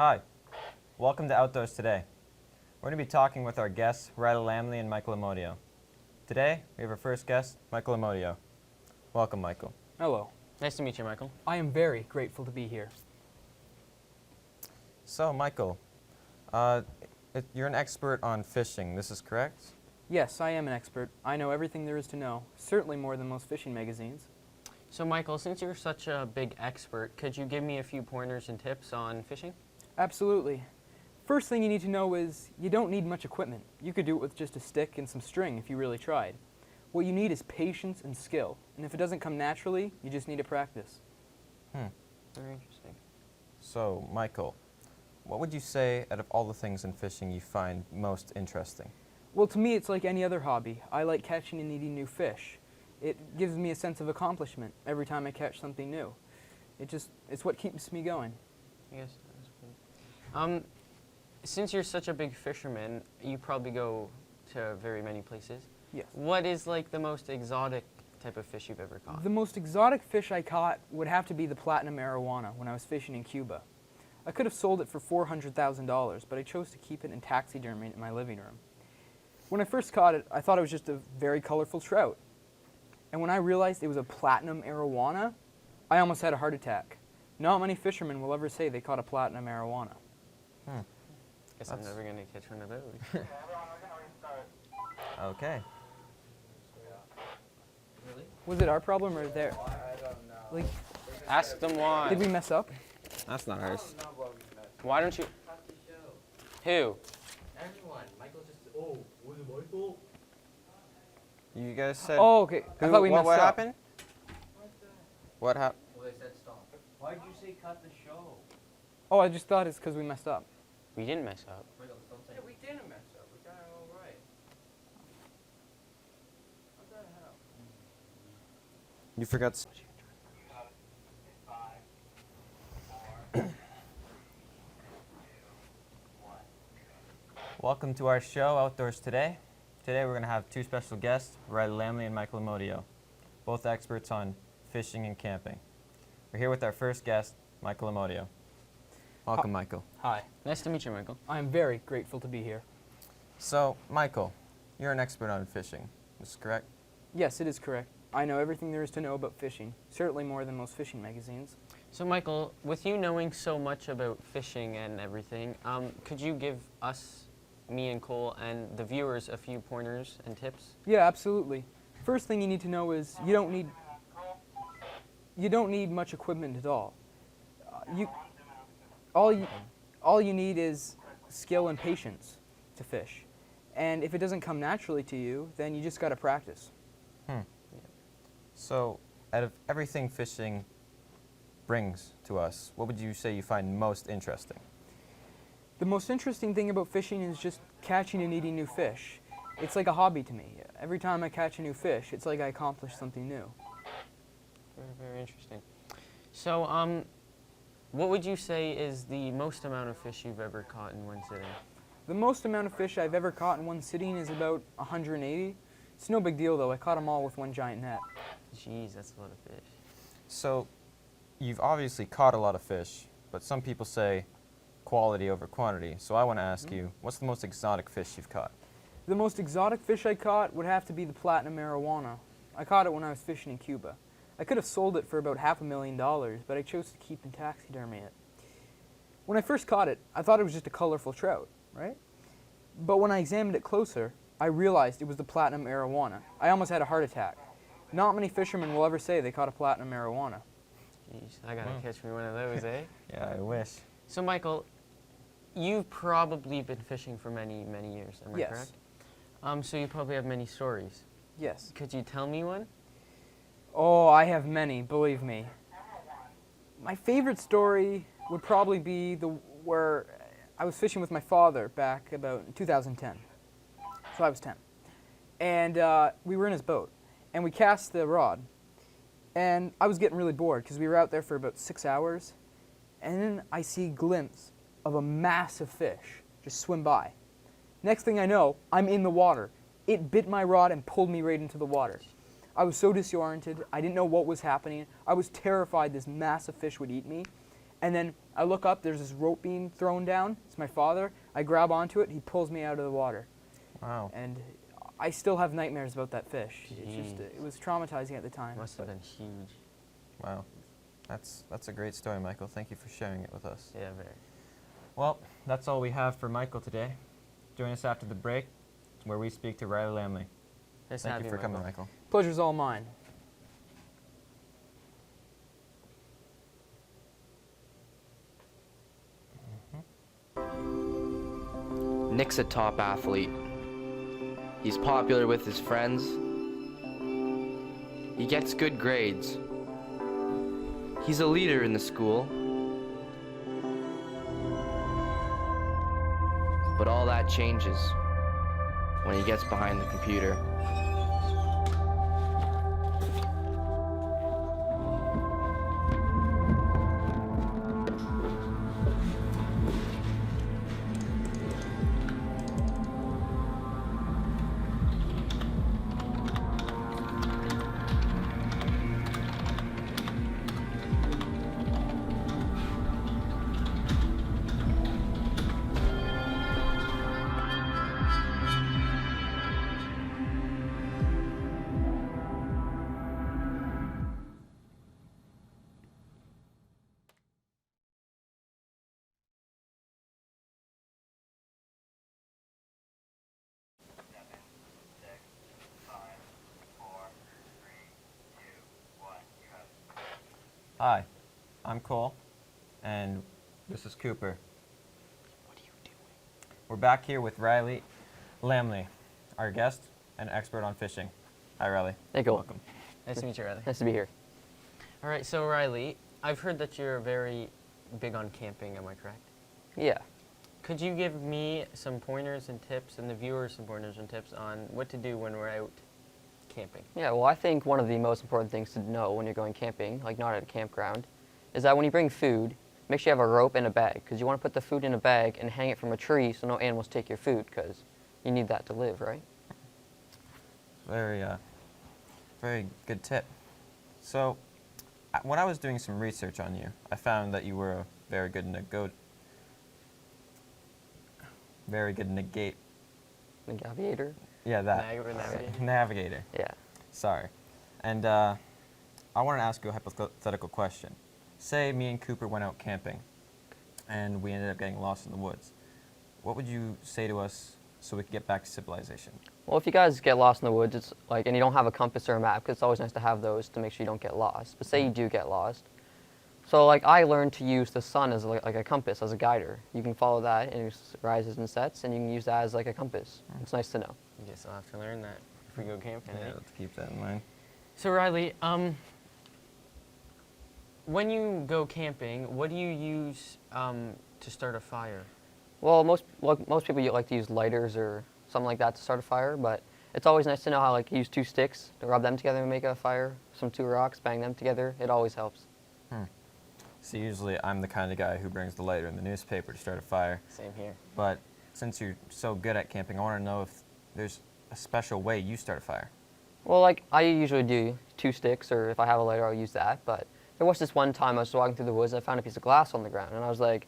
Hi, welcome to Outdoors Today. We're going to be talking with our guests, Riley Lamley and Michael Amodio. Today, we have our first guest, Michael Amodio. Welcome, Michael. Hello. Nice to meet you, Michael. I am very grateful to be here. So, Michael, you're an expert on fishing, this is correct? Yes, I am an expert. I know everything there is to know, certainly more than most fishing magazines. So, Michael, since you're such a big expert, could you give me a few pointers and tips on fishing? Absolutely. First thing you need to know is you don't need much equipment. You could do it with just a stick and some string if you really tried. What you need is patience and skill, and if it doesn't come naturally, you just need to practice. Very interesting. So, Michael, what would you say out of all the things in fishing you find most interesting? Well, to me, it's like any other hobby. I like catching and eating new fish. It gives me a sense of accomplishment every time I catch something new. It's what keeps me going. I guess that's good. Since you're such a big fisherman, you probably go to very many places. Yes. What is like the most exotic type of fish you've ever caught? The most exotic fish I caught would have to be the platinum arowana when I was fishing in Cuba. I could have sold it for $400,000, but I chose to keep it in taxidermy in my living room. When I first caught it, I thought it was just a very colorful trout. And when I realized it was a platinum arowana, I almost had a heart attack. Not many fishermen will ever say they caught a platinum arowana. Guess I'm never going to catch one of those. Okay. Really? Was it our problem or their? Like, Ask them why. did we mess up? That's not ours. Why don't you? Who? Everyone. Michael just. Oh, was it Michael? You guys said... Oh, okay. I thought we messed what up. happened? What happened? Well, they said stop. Why'd you say cut the show? Oh, I just thought it's because we messed up. We didn't mess up. Michael, don't say. Yeah, we didn't mess up. We got it all right. What the hell? You forgot... Welcome to our show, Outdoors Today. Today we're going to have two special guests, Riley Lamley and Michael Amodio, both experts on fishing and camping. We're here with our first guest, Michael Amodio. Welcome, Michael. Hi. Nice to meet you, Michael. I am very grateful to be here. So, Michael, you're an expert on fishing, is this correct? Yes, it is correct. I know everything there is to know about fishing, certainly more than most fishing magazines. So, Michael, with you knowing so much about fishing and everything, could you give us, me and Cole, and the viewers a few pointers and tips? Yeah, absolutely. First thing you need to know is you don't need much equipment at all. All you need is skill and patience to fish. And if it doesn't come naturally to you, then you just got to practice. So, out of everything fishing brings to us, what would you say you find most interesting? The most interesting thing about fishing is just catching and eating new fish. It's like a hobby to me. Every time I catch a new fish, it's like I accomplished something new. Very, very interesting. So, what would you say is the most amount of fish you've ever caught in one sitting? The most amount of fish I've ever caught in one sitting is about 180. It's no big deal though, I caught them all with one giant net. Jeez, that's a lot of fish. So, you've obviously caught a lot of fish, but some people say quality over quantity. So I want to ask you, what's the most exotic fish you've caught? The most exotic fish I caught would have to be the platinum arowana. I caught it when I was fishing in Cuba. I could have sold it for about $500,000, but I chose to keep and taxidermy it. When I first caught it, I thought it was just a colorful trout, right? But when I examined it closer, I realized it was the platinum arowana. I almost had a heart attack. Not many fishermen will ever say they caught a platinum arowana. Jeez, I gotta catch me one of those, eh? Yeah, I wish. So, Michael, you've probably been fishing for many, many years, am I Yes. correct? So you probably have many stories. Yes. Could you tell me one? Oh, I have many, believe me. My favorite story would probably be where I was fishing with my father back about in 2010. So I was 10. And we were in his boat, and we cast the rod. And I was getting really bored because we were out there for about 6 hours. And then I see a glimpse of a massive fish just swim by. Next thing I know, I'm in the water. It bit my rod and pulled me right into the water. I was so disoriented. I didn't know what was happening. I was terrified this massive fish would eat me. And then I look up, there's this rope being thrown down. It's my father. I grab onto it, he pulls me out of the water. Wow. And I still have nightmares about that fish. It's just, Jeez. it was traumatizing at the time. Must have been huge. Wow. That's a great story, Michael. Thank you for sharing it with us. Yeah, very. Well, that's all we have for Michael today. Join us after the break, where we speak to Riley Lamley. Nice to Thank have you for coming, Michael. Michael. Pleasure's all mine. Nick's a top athlete. He's popular with his friends. He gets good grades. He's a leader in the school. But all that changes when he gets behind the computer. Hi, I'm Cole, and this is Cooper. What are you doing? We're back here with Riley Lamley, our guest and expert on fishing. Hi, Riley. Hey, Cole. Welcome. Nice to meet you, Riley. Nice to be here. All right, so Riley, I've heard that you're very big on camping, am I correct? Yeah. Could you give me some pointers and tips, and the viewers some pointers and tips on what to do when we're out camping? Yeah, well, I think one of the most important things to know when you're going camping, like not at a campground, is that when you bring food, make sure you have a rope and a bag, because you want to put the food in a bag and hang it from a tree so no animals take your food, because you need that to live, right? Very, very good tip. So, when I was doing some research on you, I found that you were a very good negate. Navigator. Yeah, that. Navigator? Navigator. Yeah. Sorry. And I want to ask you a hypothetical question. Say me and Cooper went out camping, and we ended up getting lost in the woods. What would you say to us so we could get back to civilization? Well, if you guys get lost in the woods, it's like, and you don't have a compass or a map, because it's always nice to have those to make sure you don't get lost. But say you do get lost. So, like, I learned to use the sun as like a compass, as a guider. You can follow that, and it rises and sets, and you can use that as like a compass. It's nice to know. I guess I'll have to learn that if we go camping. Yeah, eh? let's keep that in mind. So Riley, when you go camping, what do you use to start a fire? Well, most people like to use lighters or something like that to start a fire, but it's always nice to know how, like, use two sticks to rub them together and make a fire, two rocks, bang them together. It always helps. So usually I'm the kind of guy who brings the lighter and the newspaper to start a fire. Same here. But since you're so good at camping, I want to know if there's a special way you start a fire. Well, like, I usually do two sticks, or if I have a lighter, I'll use that. But there was this one time I was walking through the woods and I found a piece of glass on the ground, and I was like,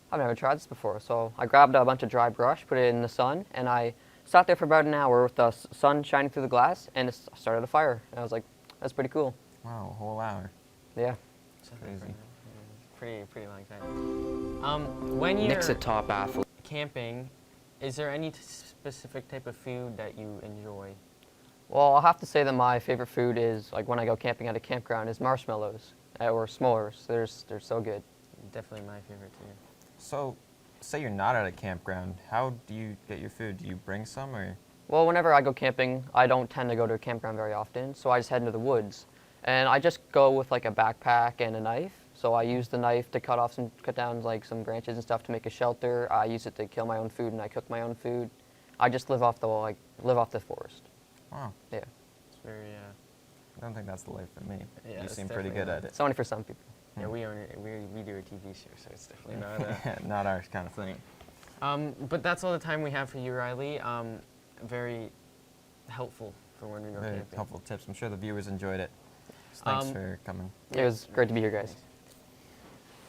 I've never tried this before. So I grabbed a bunch of dry brush, put it in the sun, and I sat there for about an hour with the sun shining through the glass, and it started a fire. And I was like, that's pretty cool. Wow, a whole hour. Yeah. Crazy. Pretty long time. When you're Nick's a top athlete. camping, is there any specific type of food that you enjoy? Well, I'll have to say that my favorite food is, like, when I go camping at a campground, is marshmallows or s'mores. They're so good. Definitely my favorite too. So, say you're not at a campground, how do you get your food? Do you bring some or? Well, whenever I go camping, I don't tend to go to a campground very often, so I just head into the woods. And I just go with, like, a backpack and a knife. So I use the knife to cut down like some branches and stuff to make a shelter. I use it to kill my own food, and I cook my own food. I just live off the forest. Wow, Yeah. It's very I don't think that's the life for me. Yeah, You it's seem pretty definitely good not. at it. It's only for some people. yeah. We do a TV show, so it's definitely not. Not our kind of thing. But that's all the time we have for you, Riley. Very helpful for when we go Very camping. helpful tips. I'm sure the viewers enjoyed it. So thanks for coming. It was great to be here, guys.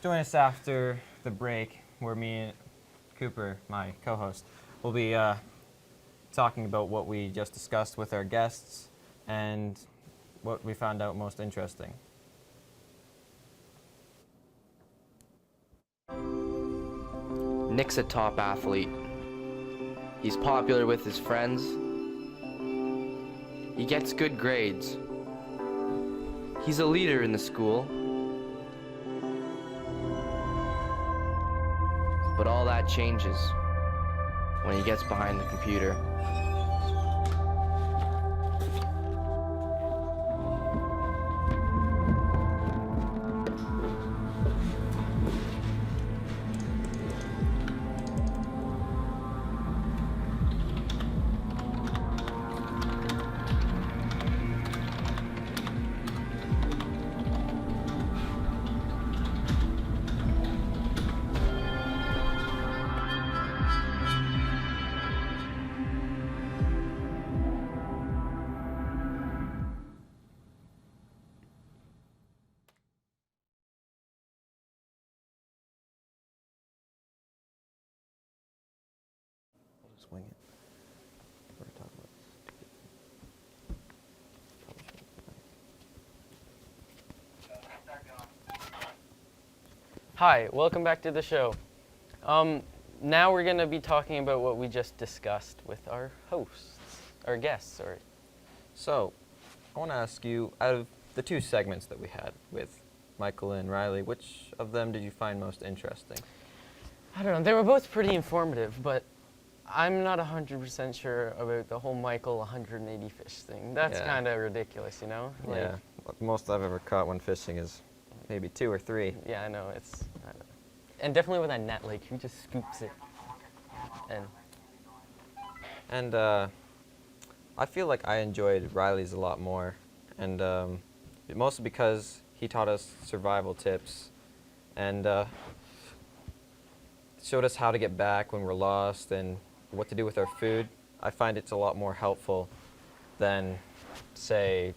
join us after the break, where me and Cooper, my co-host, will be talking about what we just discussed with our guests and what we found out most interesting. Nick's a top athlete. He's popular with his friends. He gets good grades. He's a leader in the school. But all that changes when he gets behind the computer. Just wing it. We're talking about Hi, welcome back to the show. Now we're going to be talking about what we just discussed with our hosts, our guests, sorry. So, I want to ask you, out of the two segments that we had with Michael and Riley, which of them did you find most interesting? I don't know, they were both pretty informative, but I'm not 100% sure about the whole Michael 180 fish thing. That's Yeah. kind of ridiculous, you know? Yeah, most I've ever caught when fishing is maybe 2 or 3. Yeah, I know, I don't know. And definitely with that net, like, who just scoops it? And I feel like I enjoyed Riley's a lot more, and mostly because he taught us survival tips and showed us how to get back when we're lost and what to do with our food. I find it's a lot more helpful than, say,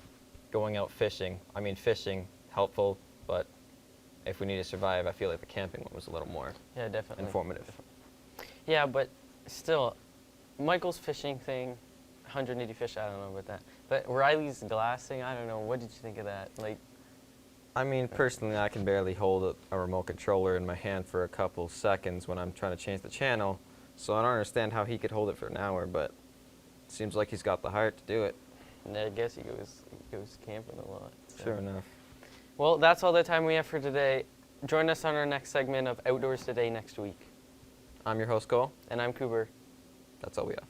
going out fishing. I mean, fishing, helpful, but if we need to survive, I feel like the camping one was a little more Yeah, definitely. informative. Yeah, but still, Michael's fishing thing, 180 fish, I don't know about that. But Riley's glassing, I don't know. What did you think of that? Like, I mean, personally, I can barely hold a remote controller in my hand for a couple seconds when I'm trying to change the channel, so I don't understand how he could hold it for an hour, but it seems like he's got the heart to do it. and I guess he goes camping a lot. So. Sure enough. Well, that's all the time we have for today. Join us on our next segment of Outdoors Today next week. I'm your host, Cole. And I'm Cooper. That's all we have.